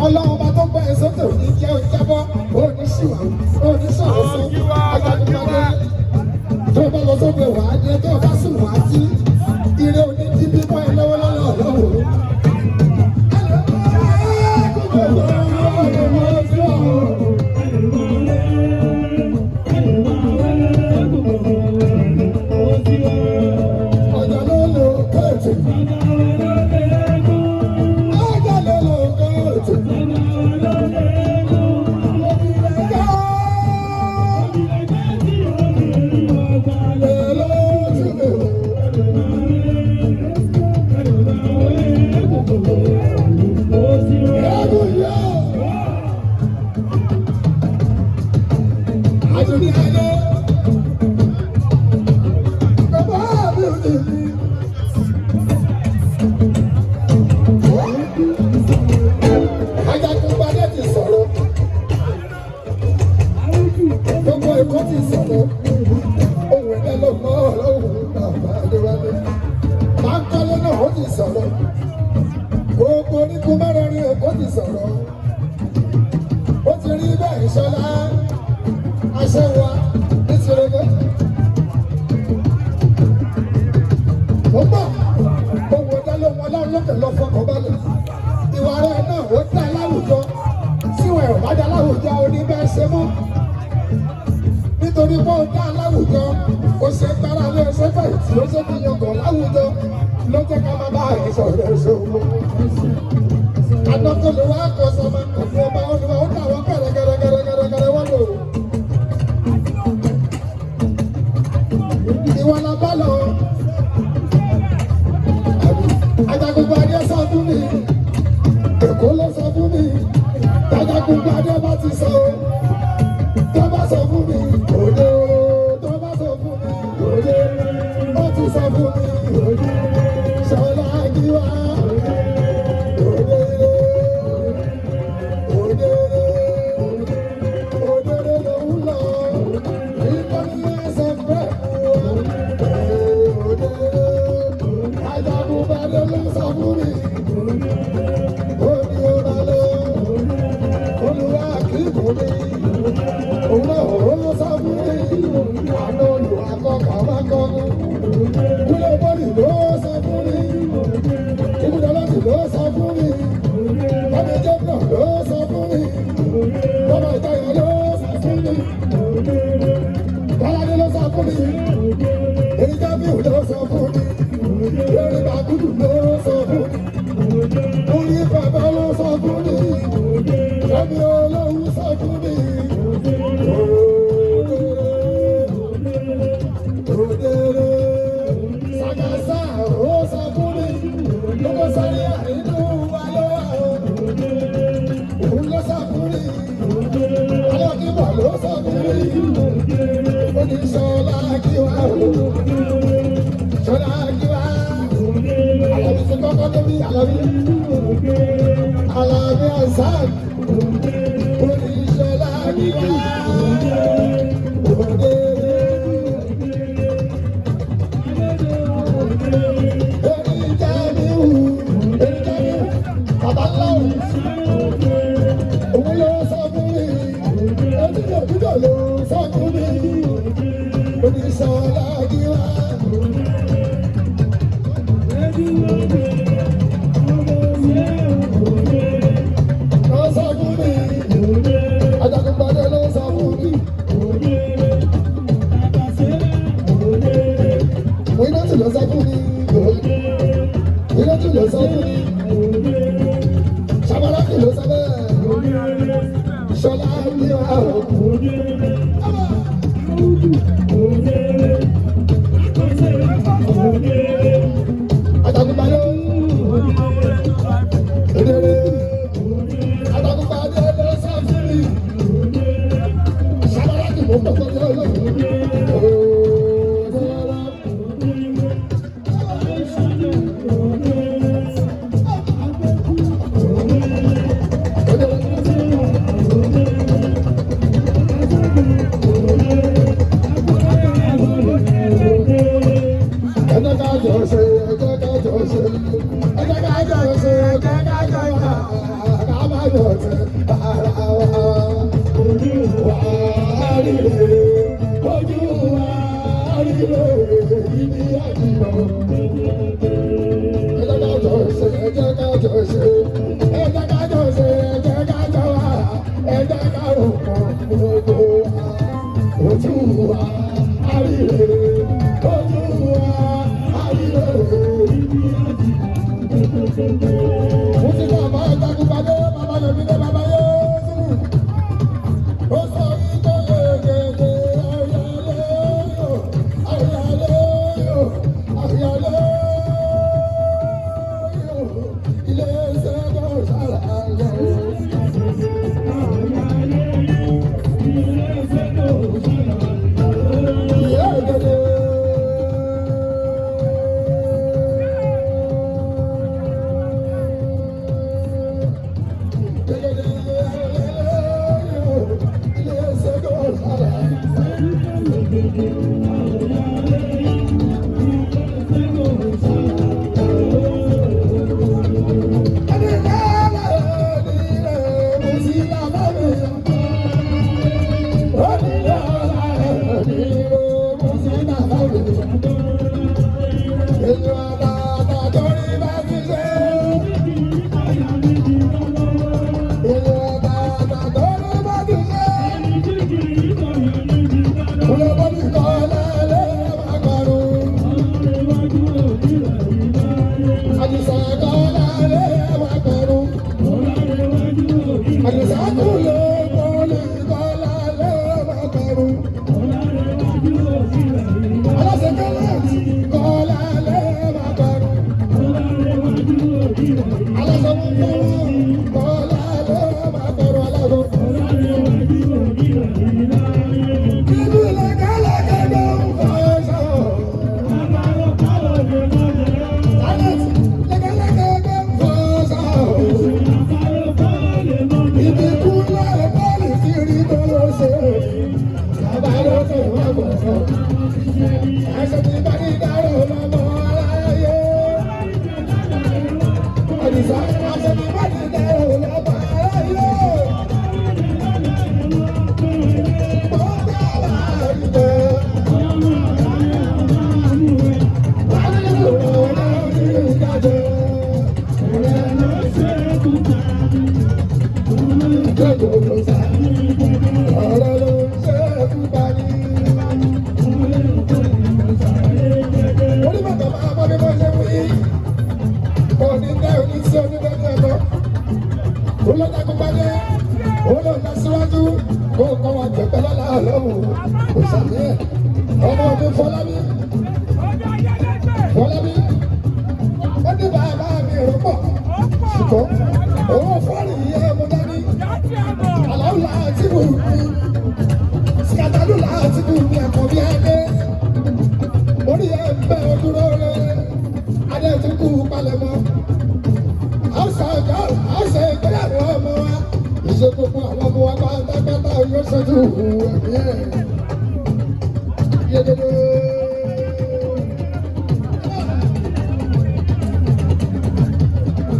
Ọlọ́run bá tó gbọ́ ẹ̀ sókè òní jẹ́ òjábọ́ òní ṣìwà òní sọ̀rọ̀ sí ajagunpadé tó bá lọ sókè wà á jẹ́ tó bá sùn wà á jí ire òní jí bímọ ẹ lọ́wọ́lọ́wọ́ ọlọ́wọ́. Nítorí pé ó dá láwùjọ, ó ṣe gbára lé ẹsẹ̀ fẹ̀yìntì, ó ṣe fi yangàn láwùjọ, ló jẹ́ ká máa bá ẹ̀ sọ̀rọ̀ ẹ̀ṣọ́ owó. Àdókòlò wa kọ sọmọ òfin ọba olùwà ó dà wọ́n gẹ̀rẹ́gẹ̀rẹ́gẹ̀rẹ́gẹ̀rẹ́ wọ́n lò. Ìwọ la bá lọ. Ajagunpadé sọ fún mi, Èkó ló sọ fún mi, Ajagunpadé bá ti sọ o. Tó bá sọ fún mi, òde o. Tó bá sọ fún mi, òde o. Ó ti sọ fún mi, òde o. Ṣọlá Gíwá, òde o. Òde o. Òde o lòún lọ. Nítorí ẹsẹ̀ fẹ́ o. Òde o. Ajagunpadé ló sọ fún mi. Ó ní ó bá lọ. Olúwa kì í kò ní. Òun náà òun ló sọ fún mi. Àná olùwàkọ̀kọ̀ máa kọ́. Kúlẹ̀ bọ́ọ̀lì ló sọ fún mi. Ìbùdókòlì ló sọ fún mi. Bọ́ọ̀lì jẹ́pọ̀ ló sọ fún mi. Bọ́ọ̀lì ìjọyọ̀ ló sọ fún mi. Bọ́ládé ló sọ fún mi. Èyíjábíù ló sọ fún mi. Lórí Bàkúdù ló sọ fún mi. Orí bàbá ló sọ fún mi. Ẹ̀mí Olóhùn sọ fún mi. Òdèrè Sàgàsà ó sọ fún mi. Lóko sáré àìdú wa lọ́wọ́. Òun ló sọ fún mi. Alọ́kíbọ̀ ló sọ fún mi. Oníṣọ́lá Gíwá o. Ṣọlá Gíwá. Àlàbí ti kọ́kọ́ débi Àlàbí. Àlàbí Àìsàn. Oníṣọ́lá Gíwá. Bàbá ńlá o, òun ló sọ fún mi, ó ti òdúdó ló sọ fún mi. Oníṣọ́lá Gíwá. Ló sọ fún mi. Ajagunpadé ló sọ fún mi. Muyinatu ló sọ fún mi. Muyinatu ló sọ fún mi. Ṣabalaki ló sọ bẹ́ẹ̀. Ṣọlá Gíwá o. Ajagunpadé. Ajagunpadé ló sọ fún mi. Ṣabalaki ló sọ fún mi.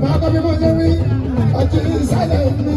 Máa kọ́ bí mo ṣe wí, ọtí sálẹ̀ mi.